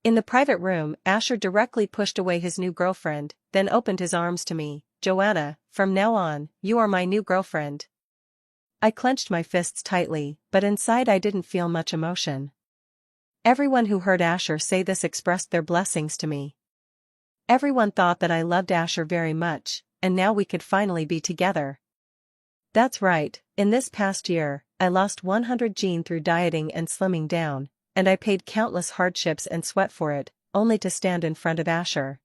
In the private room, Asher directly pushed away his new girlfriend, then opened his arms to me. "Joanna, from now on, you are my new girlfriend." I clenched my fists tightly, but inside I didn't feel much emotion. Everyone who heard Asher say this expressed their blessings to me. Everyone thought that I loved Asher very much, and now we could finally be together. That's right, in this past year, I lost 100 kg through dieting and slimming down, and I paid countless hardships and sweat for it, only to stand in front of Asher.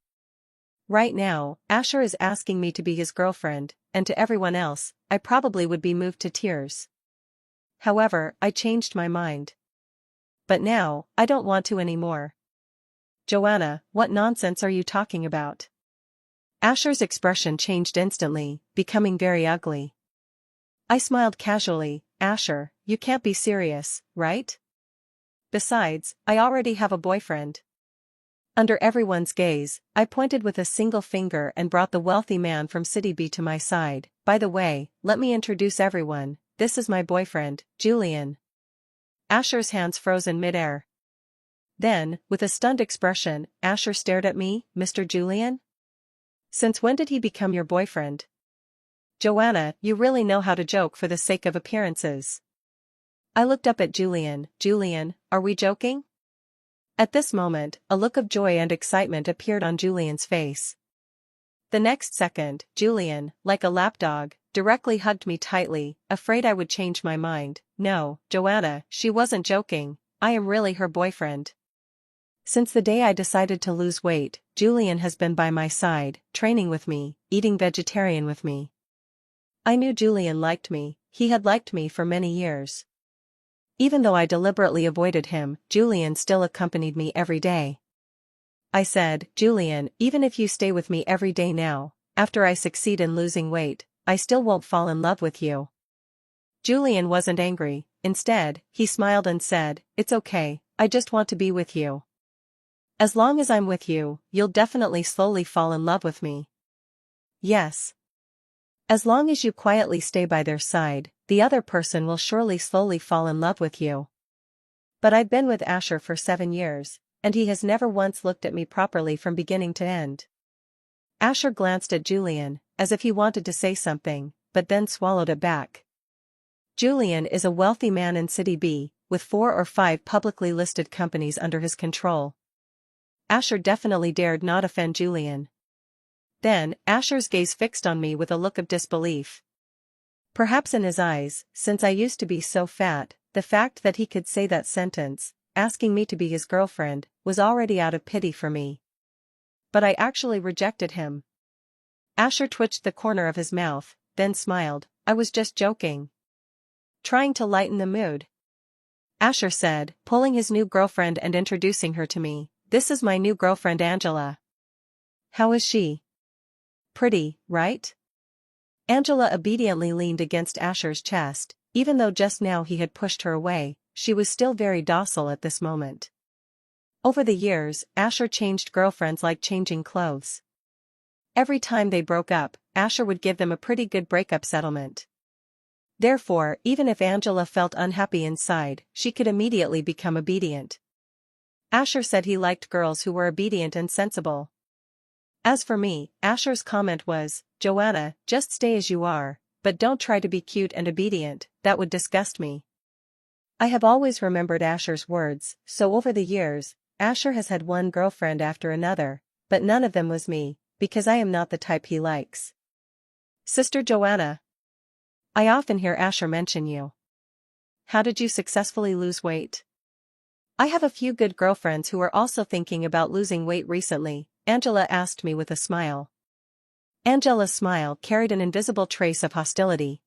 Right now, Asher is asking me to be his girlfriend, and to everyone else, I probably would be moved to tears. However, I changed my mind. But now, I don't want to anymore. "Joanna, what nonsense are you talking about?" Asher's expression changed instantly, becoming very ugly. I smiled casually. "Asher, you can't be serious, right? Besides, I already have a boyfriend." Under everyone's gaze, I pointed with a single finger and brought the wealthy man from City B to my side. "By the way, let me introduce everyone, this is my boyfriend, Julian." Asher's hands froze in midair. Then, with a stunned expression, Asher stared at me. "Mr. Julian? Since when did he become your boyfriend?" "Joanna, you really know how to joke for the sake of appearances." I looked up at Julian. "Julian, are we joking?" At this moment, a look of joy and excitement appeared on Julian's face. The next second, Julian, like a lapdog, directly hugged me tightly, afraid I would change my mind. "No, Joanna, she wasn't joking, I am really her boyfriend." Since the day I decided to lose weight, Julian has been by my side, training with me, eating vegetarian with me. I knew Julian liked me, he had liked me for many years. Even though I deliberately avoided him, Julian still accompanied me every day. I said, "Julian, even if you stay with me every day now, after I succeed in losing weight, I still won't fall in love with you." Julian wasn't angry, instead, he smiled and said, "It's okay, I just want to be with you. As long as I'm with you, you'll definitely slowly fall in love with me." "Yes. As long as you quietly stay by their side, the other person will surely slowly fall in love with you." But I've been with Asher for 7 years, and he has never once looked at me properly from beginning to end. Asher glanced at Julian, as if he wanted to say something, but then swallowed it back. Julian is a wealthy man in City B, with 4 or 5 publicly listed companies under his control. Asher definitely dared not offend Julian. Then, Asher's gaze fixed on me with a look of disbelief. Perhaps in his eyes, since I used to be so fat, the fact that he could say that sentence, asking me to be his girlfriend, was already out of pity for me. But I actually rejected him. Asher twitched the corner of his mouth, then smiled. "I was just joking. Trying to lighten the mood." Asher said, pulling his new girlfriend and introducing her to me. "This is my new girlfriend Angela. How is she? Pretty, right?" Angela obediently leaned against Asher's chest, even though just now he had pushed her away, she was still very docile at this moment. Over the years, Asher changed girlfriends like changing clothes. Every time they broke up, Asher would give them a pretty good breakup settlement. Therefore, even if Angela felt unhappy inside, she could immediately become obedient. Asher said he liked girls who were obedient and sensible. As for me, Asher's comment was, "Joanna, just stay as you are, but don't try to be cute and obedient, that would disgust me." I have always remembered Asher's words, so over the years, Asher has had one girlfriend after another, but none of them was me, because I am not the type he likes. "Sister Joanna. I often hear Asher mention you. How did you successfully lose weight?" "I have a few good girlfriends who are also thinking about losing weight recently," Angela asked me with a smile. Angela's smile carried an invisible trace of hostility.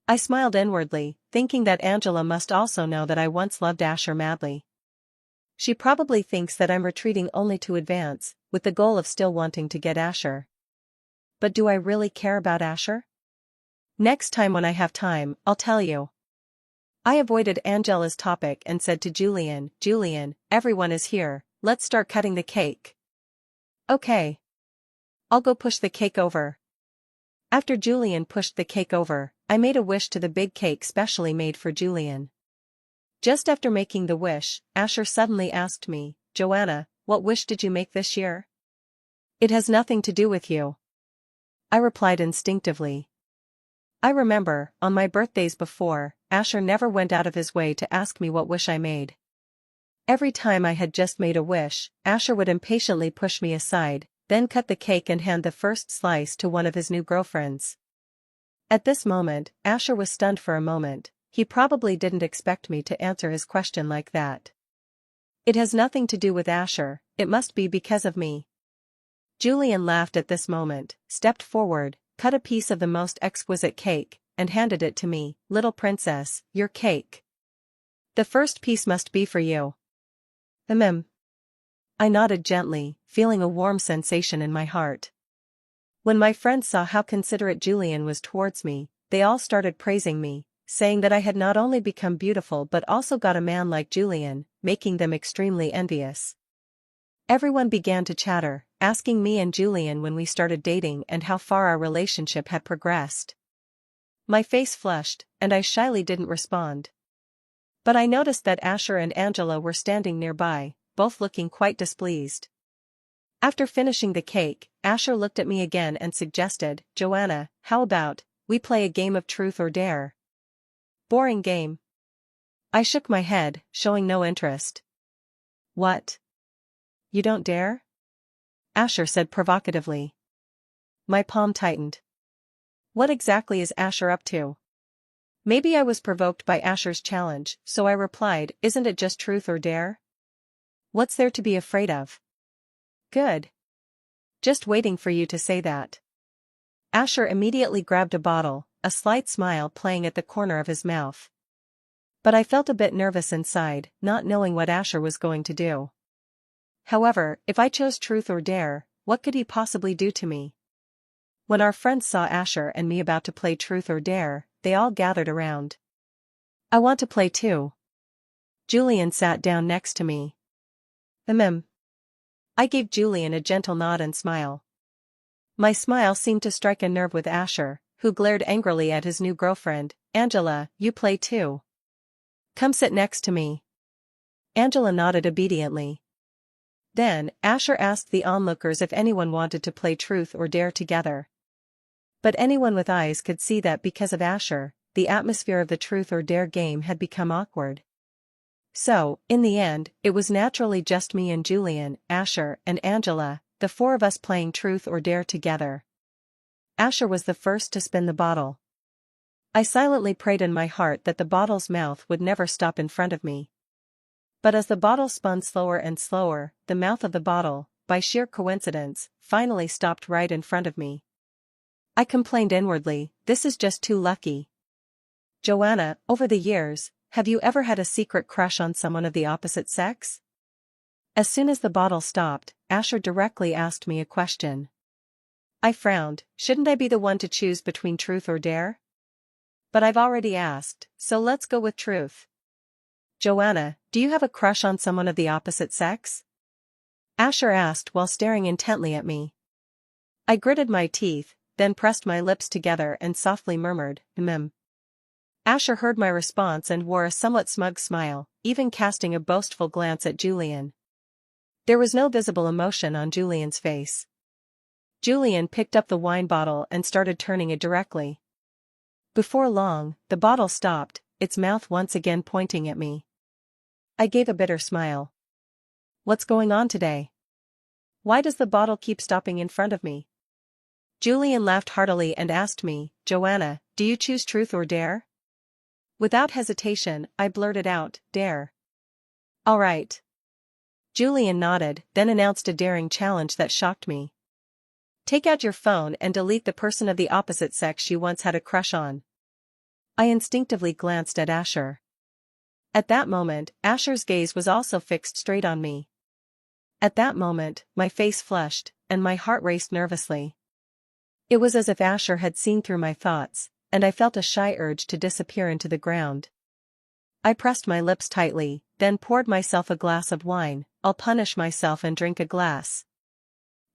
I smiled inwardly, thinking that Angela must also know that I once loved Asher madly. She probably thinks that I'm retreating only to advance, with the goal of still wanting to get Asher. But do I really care about Asher? Next time when I have time, I'll tell you. I avoided Angela's topic and said to Julian, "Julian, everyone is here, let's start cutting the cake." "Okay. I'll go push the cake over." After Julian pushed the cake over, I made a wish to the big cake specially made for Julian. Just after making the wish, Asher suddenly asked me, Joanna, what wish did you make this year? It has nothing to do with you. I replied instinctively. I remember, on my birthdays before, Asher never went out of his way to ask me what wish I made. Every time I had just made a wish, Asher would impatiently push me aside, then cut the cake and hand the first slice to one of his new girlfriends. At this moment, Asher was stunned for a moment. He probably didn't expect me to answer his question like that. It has nothing to do with Asher, it must be because of me. Julian laughed at this moment, stepped forward, cut a piece of the most exquisite cake, and handed it to me. Little princess, your cake. The first piece must be for you. I nodded gently, feeling a warm sensation in my heart. When my friends saw how considerate Julian was towards me, they all started praising me, saying that I had not only become beautiful but also got a man like Julian, making them extremely envious. Everyone began to chatter, asking me and Julian when we started dating and how far our relationship had progressed. My face flushed, and I shyly didn't respond. But I noticed that Asher and Angela were standing nearby, both looking quite displeased. After finishing the cake, Asher looked at me again and suggested, Joanna, how about, we play a game of truth or dare? Boring game. I shook my head, showing no interest. What? You don't dare? Asher said provocatively. My palm tightened. What exactly is Asher up to? Maybe I was provoked by Asher's challenge, so I replied, isn't it just truth or dare? What's there to be afraid of? Good. Just waiting for you to say that. Asher immediately grabbed a bottle, a slight smile playing at the corner of his mouth. But I felt a bit nervous inside, not knowing what Asher was going to do. However, if I chose truth or dare, what could he possibly do to me? When our friends saw Asher and me about to play truth or dare, they all gathered around. I want to play too. Julian sat down next to me. I gave Julian a gentle nod and smile. My smile seemed to strike a nerve with Asher, who glared angrily at his new girlfriend. Angela, you play too. Come sit next to me. Angela nodded obediently. Then, Asher asked the onlookers if anyone wanted to play truth or dare together. But anyone with eyes could see that because of Asher, the atmosphere of the truth or dare game had become awkward. So, in the end, it was naturally just me and Julian, Asher, and Angela, the four of us playing truth or dare together. Asher was the first to spin the bottle. I silently prayed in my heart that the bottle's mouth would never stop in front of me. But as the bottle spun slower and slower, the mouth of the bottle, by sheer coincidence, finally stopped right in front of me. I complained inwardly, this is just too lucky. Joanna, over the years, have you ever had a secret crush on someone of the opposite sex? As soon as the bottle stopped, Asher directly asked me a question. I frowned, shouldn't I be the one to choose between truth or dare? But I've already asked, so let's go with truth. Joanna, do you have a crush on someone of the opposite sex? Asher asked while staring intently at me. I gritted my teeth, then pressed my lips together and softly murmured, Asher heard my response and wore a somewhat smug smile, even casting a boastful glance at Julian. There was no visible emotion on Julian's face. Julian picked up the wine bottle and started turning it directly. Before long, the bottle stopped, its mouth once again pointing at me. I gave a bitter smile. What's going on today? Why does the bottle keep stopping in front of me? Julian laughed heartily and asked me, Joanna, do you choose truth or dare? Without hesitation, I blurted out, dare. All right. Julian nodded, then announced a daring challenge that shocked me. Take out your phone and delete the person of the opposite sex you once had a crush on. I instinctively glanced at Asher. At that moment, Asher's gaze was also fixed straight on me. At that moment, my face flushed, and my heart raced nervously. It was as if Asher had seen through my thoughts, and I felt a shy urge to disappear into the ground. I pressed my lips tightly, then poured myself a glass of wine. I'll punish myself and drink a glass.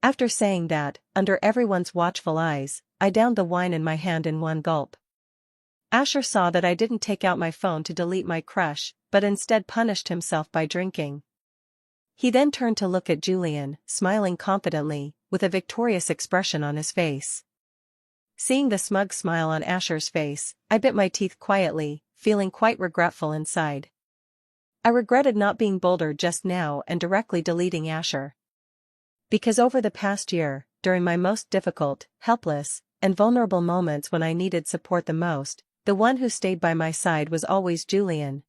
After saying that, under everyone's watchful eyes, I downed the wine in my hand in one gulp. Asher saw that I didn't take out my phone to delete my crush, but instead punished himself by drinking. He then turned to look at Julian, smiling confidently, with a victorious expression on his face. Seeing the smug smile on Asher's face, I bit my teeth quietly, feeling quite regretful inside. I regretted not being bolder just now and directly deleting Asher. Because over the past year, during my most difficult, helpless, and vulnerable moments when I needed support the most, the one who stayed by my side was always Julian.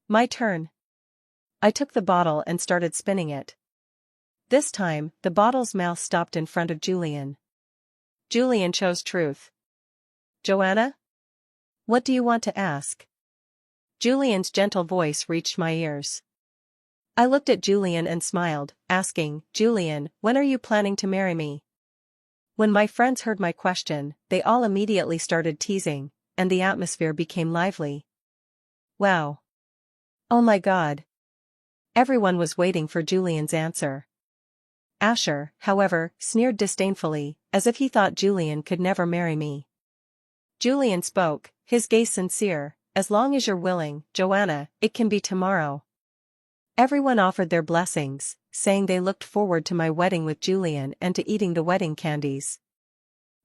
My turn. I took the bottle and started spinning it. This time, the bottle's mouth stopped in front of Julian. Julian chose truth. Joanna? What do you want to ask? Julian's gentle voice reached my ears. I looked at Julian and smiled, asking, Julian, when are you planning to marry me? When my friends heard my question, they all immediately started teasing, and the atmosphere became lively. Wow. Oh my God. Everyone was waiting for Julian's answer. Asher, however, sneered disdainfully, as if he thought Julian could never marry me. Julian spoke, his gaze sincere, as long as you're willing, Joanna, it can be tomorrow. Everyone offered their blessings, saying they looked forward to my wedding with Julian and to eating the wedding candies.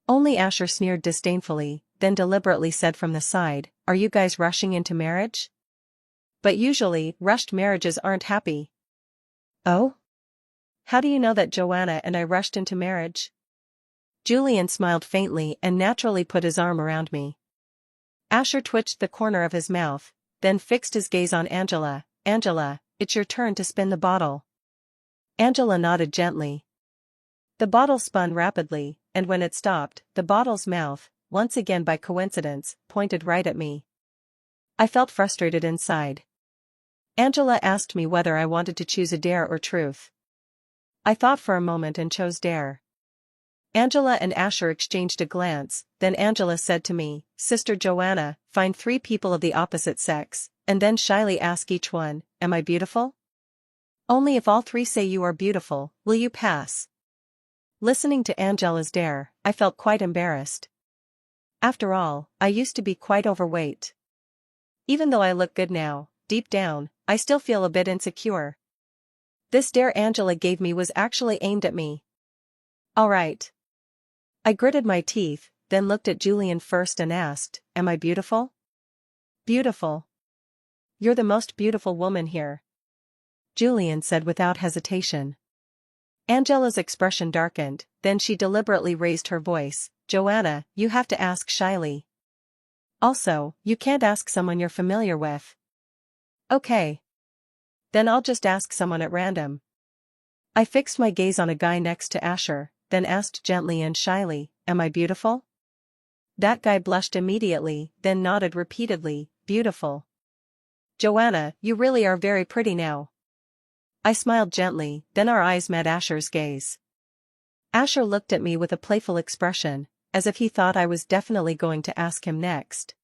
Only Asher sneered disdainfully, then deliberately said from the side, Are you guys rushing into marriage? But usually, rushed marriages aren't happy. Oh? How do you know that Joanna and I rushed into marriage? Julian smiled faintly and naturally put his arm around me. Asher twitched the corner of his mouth, then fixed his gaze on Angela. Angela, it's your turn to spin the bottle. Angela nodded gently. The bottle spun rapidly, and when it stopped, the bottle's mouth, once again by coincidence, pointed right at me. I felt frustrated inside. Angela asked me whether I wanted to choose a dare or truth. I thought for a moment and chose dare. Angela and Asher exchanged a glance, then Angela said to me, Sister Joanna, find 3 people of the opposite sex, and then shyly ask each one, Am I beautiful? Only if all 3 say you are beautiful, will you pass? Listening to Angela's dare, I felt quite embarrassed. After all, I used to be quite overweight. Even though I look good now, deep down, I still feel a bit insecure. This dare Angela gave me was actually aimed at me. All right. I gritted my teeth, then looked at Julian first and asked, Am I beautiful? Beautiful. You're the most beautiful woman here. Julian said without hesitation. Angela's expression darkened, then she deliberately raised her voice, Joanna, you have to ask shyly. Also, you can't ask someone you're familiar with. Okay. Then I'll just ask someone at random. I fixed my gaze on a guy next to Asher, then asked gently and shyly, Am I beautiful? That guy blushed immediately, then nodded repeatedly, Beautiful. Joanna, you really are very pretty now. I smiled gently, then our eyes met Asher's gaze. Asher looked at me with a playful expression, as if he thought I was definitely going to ask him next.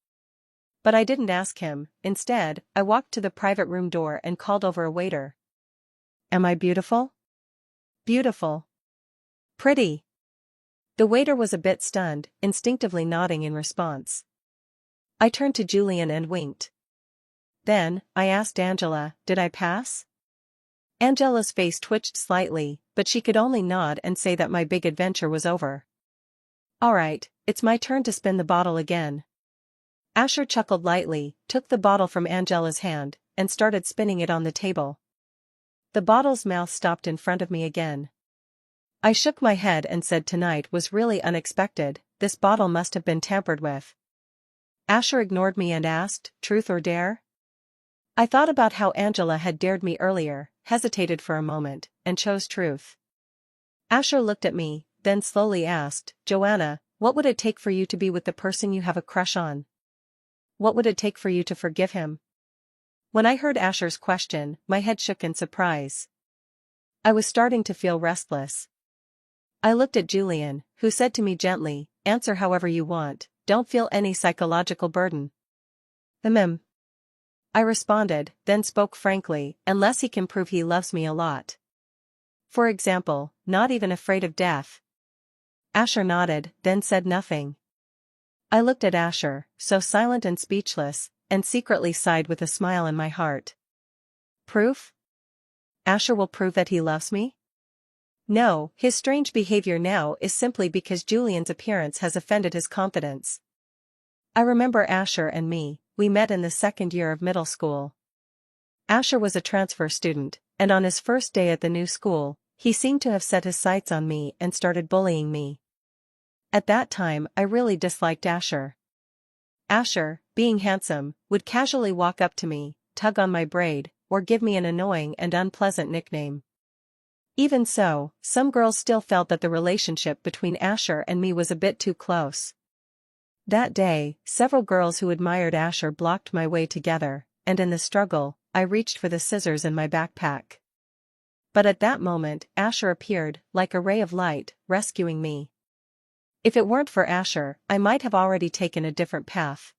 But I didn't ask him. Instead, I walked to the private room door and called over a waiter. Am I beautiful? Beautiful. Pretty. The waiter was a bit stunned, instinctively nodding in response. I turned to Julian and winked. Then, I asked Angela, Did I pass? Angela's face twitched slightly, but she could only nod and say that my big adventure was over. All right, it's my turn to spin the bottle again. Asher chuckled lightly, took the bottle from Angela's hand, and started spinning it on the table. The bottle's mouth stopped in front of me again. I shook my head and said tonight was really unexpected, this bottle must have been tampered with. Asher ignored me and asked, Truth or dare? I thought about how Angela had dared me earlier, hesitated for a moment, and chose truth. Asher looked at me, then slowly asked, Joanna, what would it take for you to be with the person you have a crush on? What would it take for you to forgive him? When I heard Asher's question, my head shook in surprise. I was starting to feel restless. I looked at Julian, who said to me gently, Answer however you want, don't feel any psychological burden. I responded, then spoke frankly, unless he can prove he loves me a lot. For example, not even afraid of death. Asher nodded, then said nothing. I looked at Asher, so silent and speechless, and secretly sighed with a smile in my heart. Proof? Asher will prove that he loves me? No, his strange behavior now is simply because Julian's appearance has offended his confidence. I remember Asher and me, we met in the second year of middle school. Asher was a transfer student, and on his first day at the new school, he seemed to have set his sights on me and started bullying me. At that time I really disliked Asher. Asher, being handsome, would casually walk up to me, tug on my braid, or give me an annoying and unpleasant nickname. Even so, some girls still felt that the relationship between Asher and me was a bit too close. That day, several girls who admired Asher blocked my way together, and in the struggle, I reached for the scissors in my backpack. But at that moment, Asher appeared, like a ray of light, rescuing me. If it weren't for Asher, I might have already taken a different path.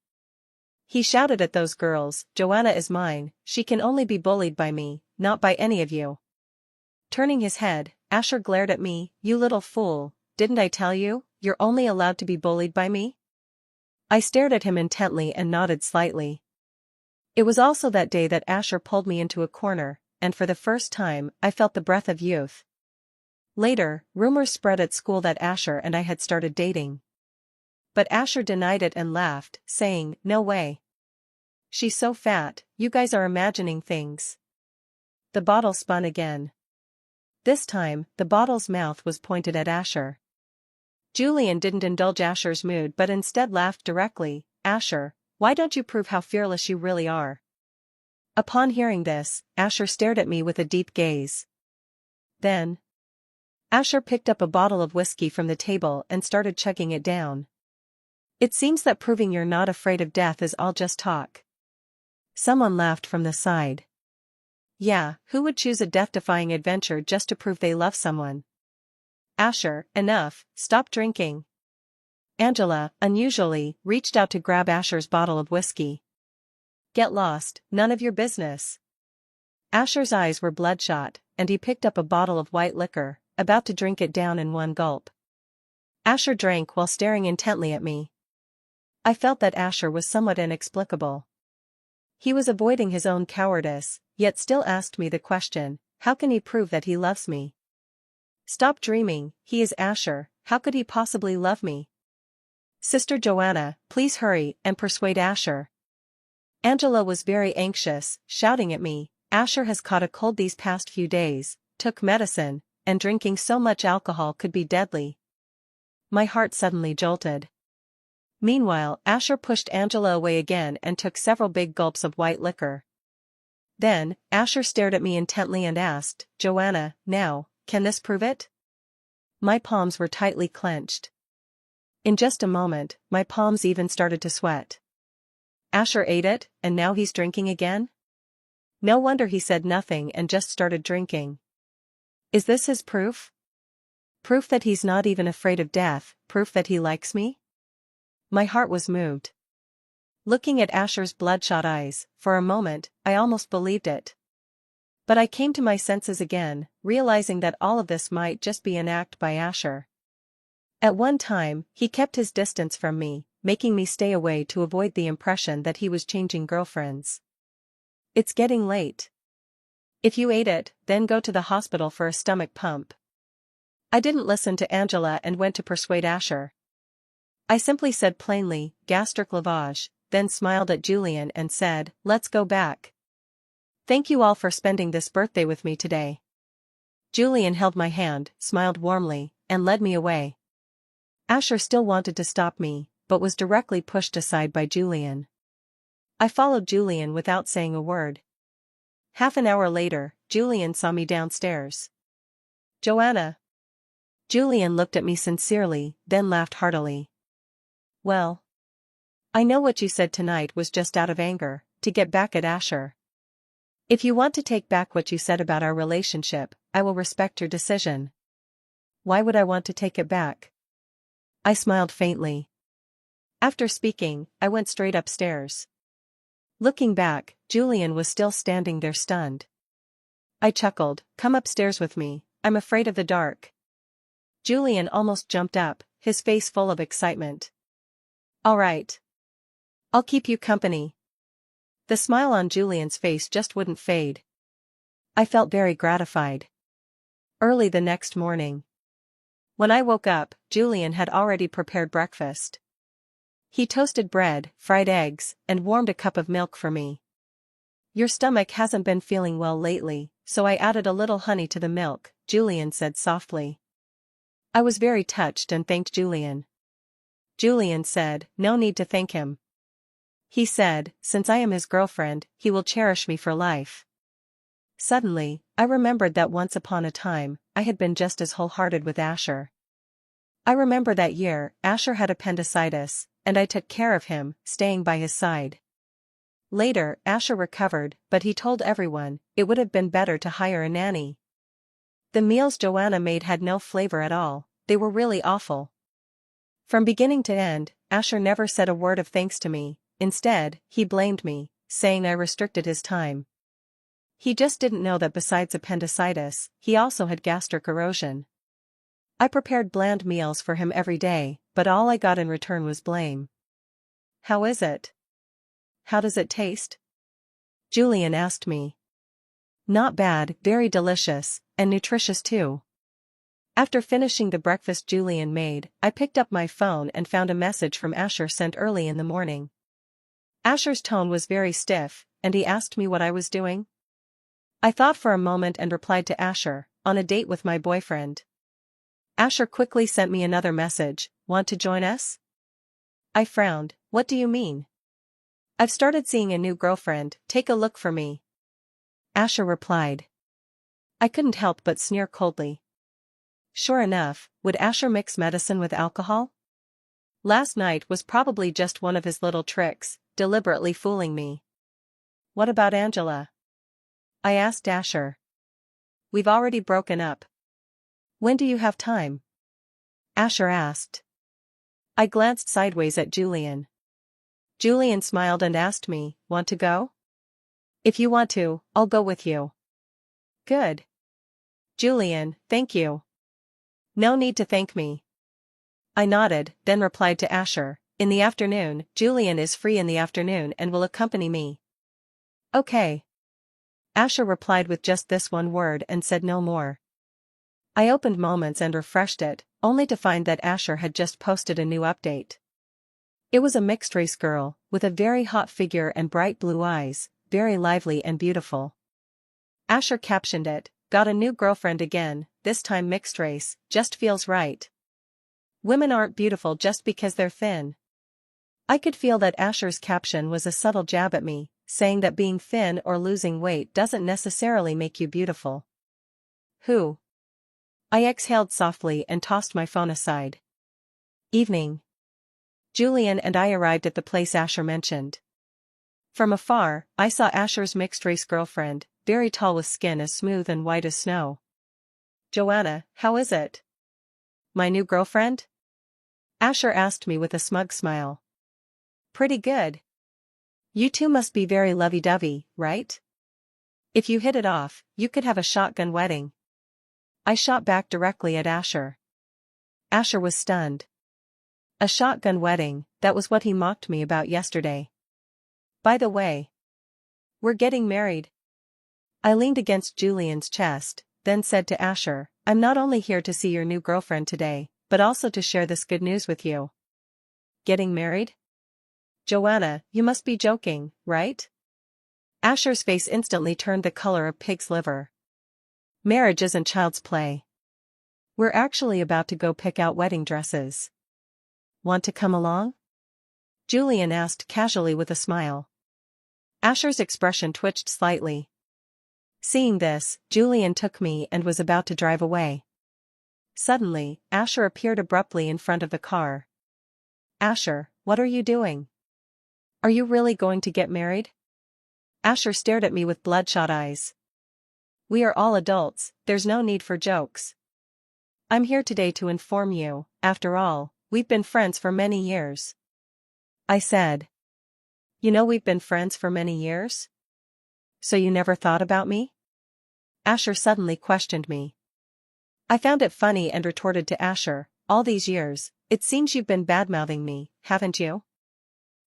He shouted at those girls, "Joanna is mine, she can only be bullied by me, not by any of you." Turning his head, Asher glared at me, "You little fool, didn't I tell you, you're only allowed to be bullied by me?" I stared at him intently and nodded slightly. It was also that day that Asher pulled me into a corner, and for the first time, I felt the breath of youth. Later, rumors spread at school that Asher and I had started dating. But Asher denied it and laughed, saying, "No way. She's so fat, you guys are imagining things." The bottle spun again. This time, the bottle's mouth was pointed at Asher. Julian didn't indulge Asher's mood but instead laughed directly, "Asher, why don't you prove how fearless you really are?" Upon hearing this, Asher stared at me with a deep gaze. Then, Asher picked up a bottle of whiskey from the table and started chugging it down. "It seems that proving you're not afraid of death is all just talk." Someone laughed from the side. "Yeah, who would choose a death-defying adventure just to prove they love someone?" "Asher, enough, stop drinking." Angela, unusually, reached out to grab Asher's bottle of whiskey. "Get lost, none of your business." Asher's eyes were bloodshot, and he picked up a bottle of white liquor, about to drink it down in one gulp. Asher drank while staring intently at me. I felt that Asher was somewhat inexplicable. He was avoiding his own cowardice, yet still asked me the question, how can he prove that he loves me? "Stop dreaming, he is Asher, how could he possibly love me?" "Sister Joanna, please hurry and persuade Asher." Angela was very anxious, shouting at me, "Asher has caught a cold these past few days, took medicine, and drinking so much alcohol could be deadly." My heart suddenly jolted. Meanwhile, Asher pushed Angela away again and took several big gulps of white liquor. Then, Asher stared at me intently and asked, "Joanna, now, can this prove it?" My palms were tightly clenched. In just a moment, my palms even started to sweat. Asher ate it, and now he's drinking again? No wonder he said nothing and just started drinking. Is this his proof? Proof that he's not even afraid of death, proof that he likes me? My heart was moved. Looking at Asher's bloodshot eyes, for a moment, I almost believed it. But I came to my senses again, realizing that all of this might just be an act by Asher. At one time, he kept his distance from me, making me stay away to avoid the impression that he was changing girlfriends. "It's getting late. If you ate it, then go to the hospital for a stomach pump." I didn't listen to Angela and went to persuade Asher. I simply said plainly, "Gastric lavage," then smiled at Julian and said, "Let's go back. Thank you all for spending this birthday with me today." Julian held my hand, smiled warmly, and led me away. Asher still wanted to stop me, but was directly pushed aside by Julian. I followed Julian without saying a word. Half an hour later, Julian saw me downstairs. "Joanna." Julian looked at me sincerely, then laughed heartily. "Well, I know what you said tonight was just out of anger, to get back at Asher. If you want to take back what you said about our relationship, I will respect your decision." "Why would I want to take it back?" I smiled faintly. After speaking, I went straight upstairs. Looking back, Julian was still standing there stunned. I chuckled, "Come upstairs with me, I'm afraid of the dark." Julian almost jumped up, his face full of excitement. "All right. I'll keep you company." The smile on Julian's face just wouldn't fade. I felt very gratified. Early the next morning. When I woke up, Julian had already prepared breakfast. He toasted bread, fried eggs, and warmed a cup of milk for me. "Your stomach hasn't been feeling well lately, so I added a little honey to the milk," Julian said softly. I was very touched and thanked Julian. Julian said, "No need to thank him. He said, since I am his girlfriend, he will cherish me for life." Suddenly, I remembered that once upon a time, I had been just as wholehearted with Asher. I remember that year, Asher had appendicitis, and I took care of him, staying by his side. Later, Asher recovered, but he told everyone, it would have been better to hire a nanny. The meals Joanna made had no flavor at all, they were really awful. From beginning to end, Asher never said a word of thanks to me. Instead, he blamed me, saying I restricted his time. He just didn't know that besides appendicitis, he also had gastric erosion. I prepared bland meals for him every day, but all I got in return was blame. "How is it? How does it taste?" Julian asked me. "Not bad, very delicious, and nutritious too." After finishing the breakfast Julian made, I picked up my phone and found a message from Asher sent early in the morning. Asher's tone was very stiff, and he asked me what I was doing. I thought for a moment and replied to Asher, "On a date with my boyfriend." Asher quickly sent me another message, "Want to join us?" I frowned, "What do you mean?" "I've started seeing a new girlfriend, take a look for me." Asher replied. I couldn't help but sneer coldly. Sure enough, would Asher mix medicine with alcohol? Last night was probably just one of his little tricks, deliberately fooling me. "What about Angela?" I asked Asher. "We've already broken up." "When do you have time?" Asher asked. I glanced sideways at Julian. Julian smiled and asked me, "Want to go?" "If you want to, I'll go with you." "Good." "Julian, thank you." "No need to thank me." I nodded, then replied to Asher, "In the afternoon, Julian is free in the afternoon and will accompany me." "Okay." Asher replied with just this one word and said no more. I opened Moments and refreshed it, only to find that Asher had just posted a new update. It was a mixed-race girl, with a very hot figure and bright blue eyes, very lively and beautiful. Asher captioned it, "Got a new girlfriend again, this time mixed race, just feels right. Women aren't beautiful just because they're thin." I could feel that Asher's caption was a subtle jab at me, saying that being thin or losing weight doesn't necessarily make you beautiful. Who? I exhaled softly and tossed my phone aside. Evening. Julian and I arrived at the place Asher mentioned. From afar, I saw Asher's mixed-race girlfriend, very tall with skin as smooth and white as snow. "Joanna, how is it?" "My new girlfriend?" Asher asked me with a smug smile. "Pretty good. You two must be very lovey-dovey, right? If you hit it off, you could have a shotgun wedding." I shot back directly at Asher. Asher was stunned. A shotgun wedding, that was what he mocked me about yesterday. "By the way, we're getting married." I leaned against Julian's chest, then said to Asher, "I'm not only here to see your new girlfriend today, but also to share this good news with you." "Getting married?" "Joanna, you must be joking, right?" Asher's face instantly turned the color of pig's liver. "Marriage isn't child's play. We're actually about to go pick out wedding dresses. Want to come along?" Julian asked casually with a smile. Asher's expression twitched slightly. Seeing this, Julian took me and was about to drive away. Suddenly, Asher appeared abruptly in front of the car. "Asher, what are you doing? Are you really going to get married?" Asher stared at me with bloodshot eyes. "We are all adults, there's no need for jokes. I'm here today to inform you, after all, we've been friends for many years." I said. "You know we've been friends for many years? So you never thought about me?" Asher suddenly questioned me. I found it funny and retorted to Asher, "All these years, it seems you've been badmouthing me, haven't you?"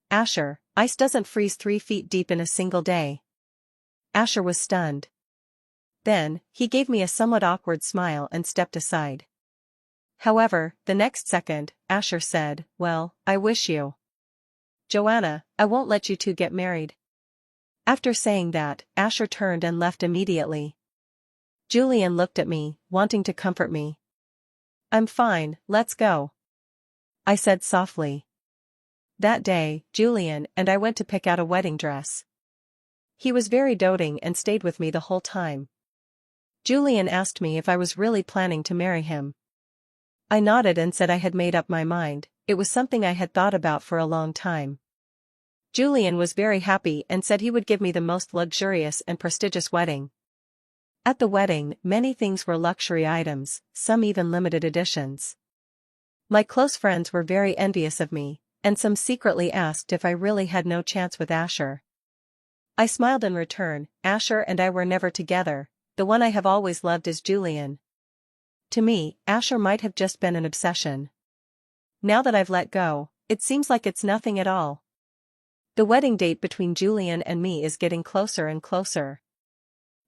"Asher, ice doesn't freeze 3 feet deep in a single day." Asher was stunned. Then, he gave me a somewhat awkward smile and stepped aside. However, the next second, Asher said, "Well, I wish you. Joanna, I won't let you two get married." After saying that, Asher turned and left immediately. Julian looked at me, wanting to comfort me. "I'm fine, let's go," I said softly. That day, Julian and I went to pick out a wedding dress. He was very doting and stayed with me the whole time. Julian asked me if I was really planning to marry him. I nodded and said I had made up my mind. It was something I had thought about for a long time. Julian was very happy and said he would give me the most luxurious and prestigious wedding. At the wedding, many things were luxury items, some even limited editions. My close friends were very envious of me, and some secretly asked if I really had no chance with Asher. I smiled in return. Asher and I were never together. The one I have always loved is Julian. To me, Asher might have just been an obsession. Now that I've let go, it seems like it's nothing at all. The wedding date between Julian and me is getting closer and closer.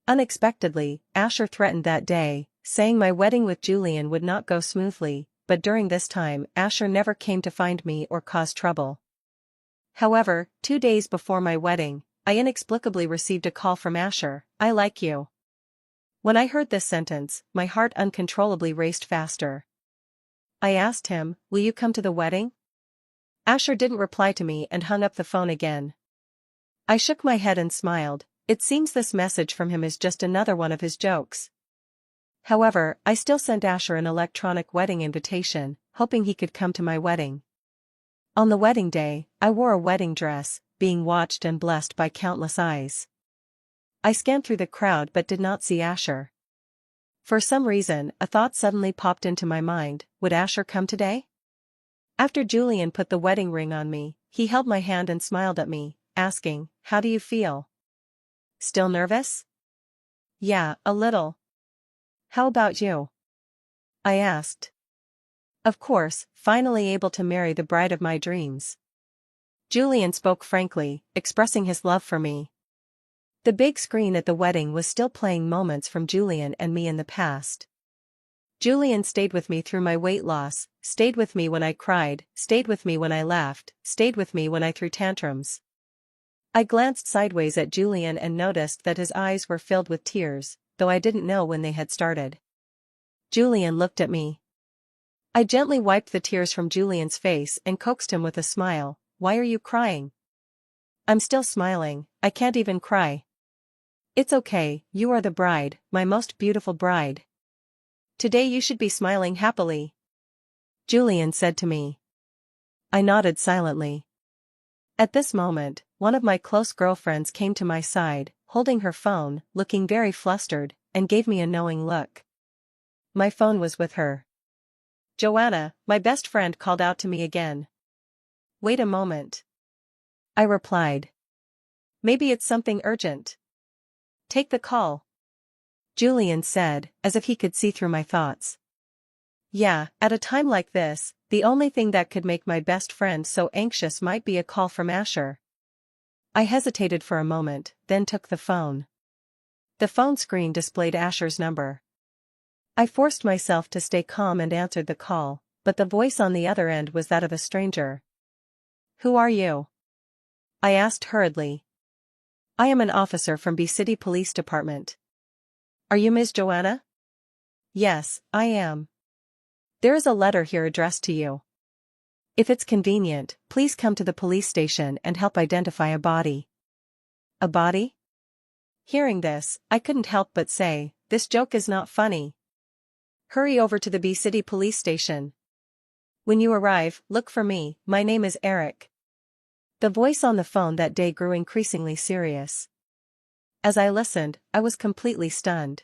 Unexpectedly, Asher threatened that day, saying my wedding with Julian would not go smoothly, but during this time Asher never came to find me or cause trouble. However, 2 days before my wedding, I inexplicably received a call from Asher. "I like you." When I heard this sentence, my heart uncontrollably raced faster. I asked him, "Will you come to the wedding?" Asher didn't reply to me and hung up the phone again. I shook my head and smiled. It seems this message from him is just another one of his jokes. However, I still sent Asher an electronic wedding invitation, hoping he could come to my wedding. On the wedding day, I wore a wedding dress, being watched and blessed by countless eyes. I scanned through the crowd but did not see Asher. For some reason, a thought suddenly popped into my mind: would Asher come today? After Julian put the wedding ring on me, he held my hand and smiled at me, asking, "How do you feel? Still nervous?" "Yeah, a little." "How about you?" I asked. Of course, finally able to marry the bride of my dreams. Julian spoke frankly, expressing his love for me. The big screen at the wedding was still playing moments from Julian and me in the past. Julian stayed with me through my weight loss, stayed with me when I cried, stayed with me when I laughed, stayed with me when I threw tantrums. I glanced sideways at Julian and noticed that his eyes were filled with tears, though I didn't know when they had started. Julian looked at me. I gently wiped the tears from Julian's face and coaxed him with a smile. "Why are you crying?" "I'm still smiling, I can't even cry." "It's okay, you are the bride, my most beautiful bride. Today you should be smiling happily," Julian said to me. I nodded silently. At this moment, one of my close girlfriends came to my side, holding her phone, looking very flustered, and gave me a knowing look. My phone was with her. "Joanna," my best friend called out to me again. "Wait a moment," I replied. "Maybe it's something urgent." "Take the call," Julian said, as if he could see through my thoughts. Yeah, at a time like this, the only thing that could make my best friend so anxious might be a call from Asher. I hesitated for a moment, then took the phone. The phone screen displayed Asher's number. I forced myself to stay calm and answered the call, but the voice on the other end was that of a stranger. "Who are you?" I asked hurriedly. "I am an officer from B City Police Department." "Are you Ms. Joanna?" "Yes, I am. There is a letter here addressed to you. If it's convenient, please come to the police station and help identify a body." "A body?" Hearing this, I couldn't help but say, "This joke is not funny. Hurry over to the B City Police Station. When you arrive, look for me, my name is Eric." The voice on the phone that day grew increasingly serious. As I listened, I was completely stunned.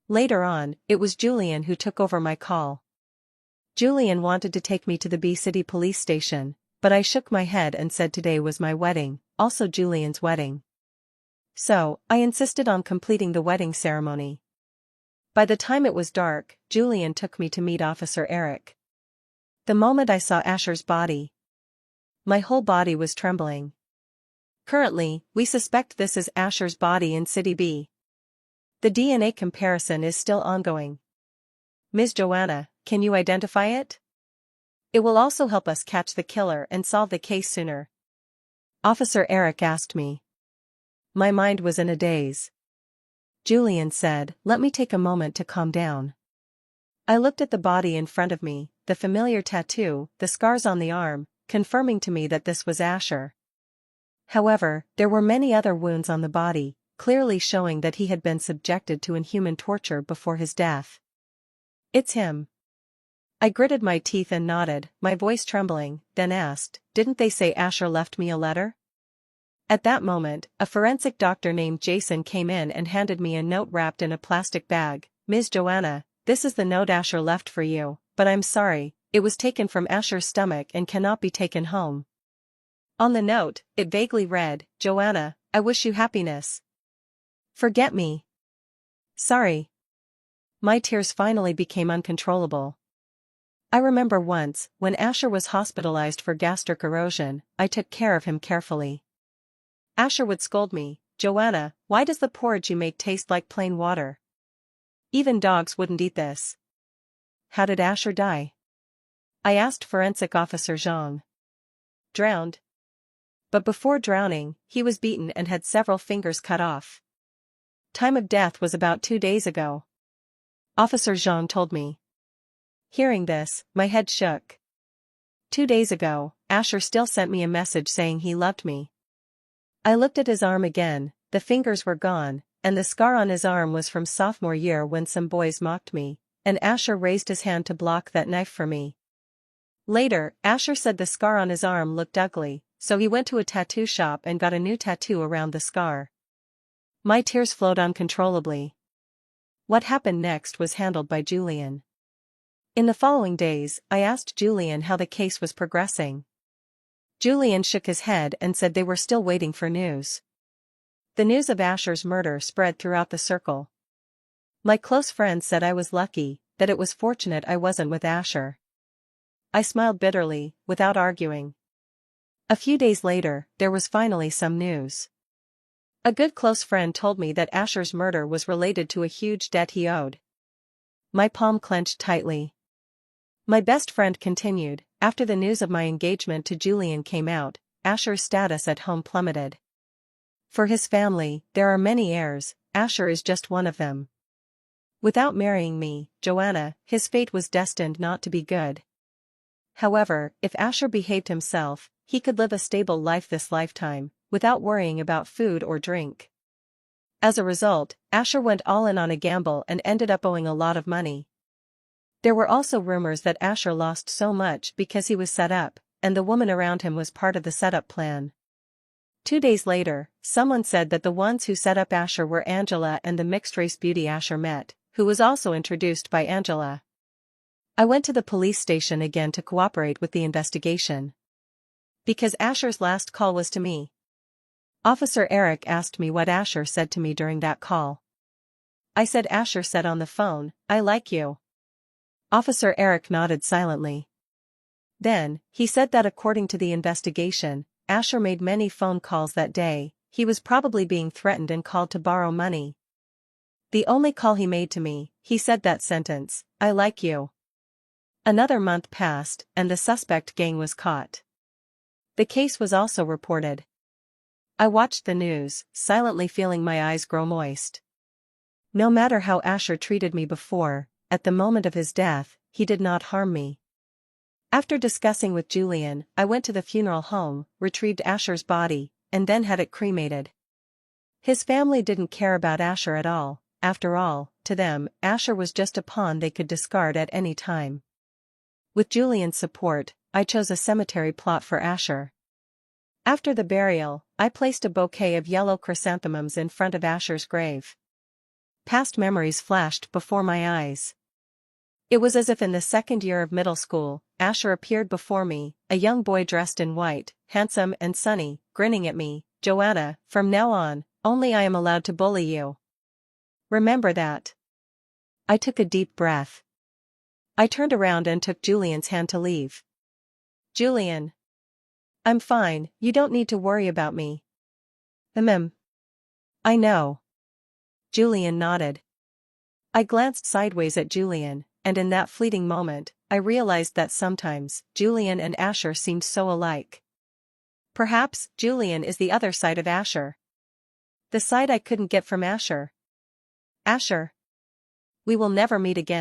Later on, it was Julian who took over my call. Julian wanted to take me to the B City Police Station, but I shook my head and said today was my wedding, also Julian's wedding. So, I insisted on completing the wedding ceremony. By the time it was dark, Julian took me to meet Officer Eric. The moment I saw Asher's body, my whole body was trembling. "Currently, we suspect this is Asher's body in City B. The DNA comparison is still ongoing. Ms. Joanna, can you identify it? It will also help us catch the killer and solve the case sooner. Officer Eric asked me. My mind was in a daze. Julian said, let me take a moment to calm down. I looked at the body in front of me, the familiar tattoo, the scars on the arm, confirming to me that this was Asher. However, there were many other wounds on the body, clearly showing that he had been subjected to inhuman torture before his death. It's him. I gritted my teeth and nodded, my voice trembling, then asked, didn't they say Asher left me a letter? At that moment, a forensic doctor named Jason came in and handed me a note wrapped in a plastic bag. Ms. Joanna, this is the note Asher left for you, but I'm sorry, it was taken from Asher's stomach and cannot be taken home. On the note, it vaguely read, Joanna, I wish you happiness. Forget me. Sorry. My tears finally became uncontrollable. I remember once, when Asher was hospitalized for gastric erosion, I took care of him carefully. Asher would scold me, Joanna, why does the porridge you make taste like plain water? Even dogs wouldn't eat this. How did Asher die? I asked Forensic Officer Zhang. Drowned. But before drowning, he was beaten and had several fingers cut off. Time of death was about 2 days ago. Officer Zhang told me. Hearing this, my head shook. 2 days ago, Asher still sent me a message saying he loved me. I looked at his arm again, the fingers were gone, and the scar on his arm was from sophomore year when some boys mocked me, and Asher raised his hand to block that knife for me. Later, Asher said the scar on his arm looked ugly, so he went to a tattoo shop and got a new tattoo around the scar. My tears flowed uncontrollably. What happened next was handled by Julian. In the following days, I asked Julian how the case was progressing. Julian shook his head and said they were still waiting for news. The news of Asher's murder spread throughout the circle. My close friends said I was lucky, that it was fortunate I wasn't with Asher. I smiled bitterly, without arguing. A few days later, there was finally some news. A good close friend told me that Asher's murder was related to a huge debt he owed. My palm clenched tightly. My best friend continued, after the news of my engagement to Julian came out, Asher's status at home plummeted. For his family, there are many heirs, Asher is just one of them. Without marrying me, Joanna, his fate was destined not to be good. However, if Asher behaved himself, he could live a stable life this lifetime, without worrying about food or drink. As a result, Asher went all in on a gamble and ended up owing a lot of money. There were also rumors that Asher lost so much because he was set up, and the woman around him was part of the setup plan. 2 days later, someone said that the ones who set up Asher were Angela and the mixed-race beauty Asher met, who was also introduced by Angela. I went to the police station again to cooperate with the investigation. Because Asher's last call was to me. Officer Eric asked me what Asher said to me during that call. I said Asher said on the phone, I like you. Officer Eric nodded silently. Then, he said that according to the investigation, Asher made many phone calls that day, he was probably being threatened and called to borrow money. The only call he made to me, he said that sentence, I like you. Another month passed, and the suspect gang was caught. The case was also reported. I watched the news, silently feeling my eyes grow moist. No matter how Asher treated me before, at the moment of his death, he did not harm me. After discussing with Julian, I went to the funeral home, retrieved Asher's body, and then had it cremated. His family didn't care about Asher at all. After all, to them, Asher was just a pawn they could discard at any time. With Julian's support, I chose a cemetery plot for Asher. After the burial, I placed a bouquet of yellow chrysanthemums in front of Asher's grave. Past memories flashed before my eyes. It was as if in the second year of middle school, Asher appeared before me, a young boy dressed in white, handsome and sunny, grinning at me, Joanna, from now on, only I am allowed to bully you. Remember that. I took a deep breath. I turned around and took Julian's hand to leave. Julian. I'm fine, you don't need to worry about me. I know. Julian nodded. I glanced sideways at Julian, and in that fleeting moment, I realized that sometimes, Julian and Asher seemed so alike. Perhaps, Julian is the other side of Asher. The side I couldn't get from Asher. Asher. We will never meet again.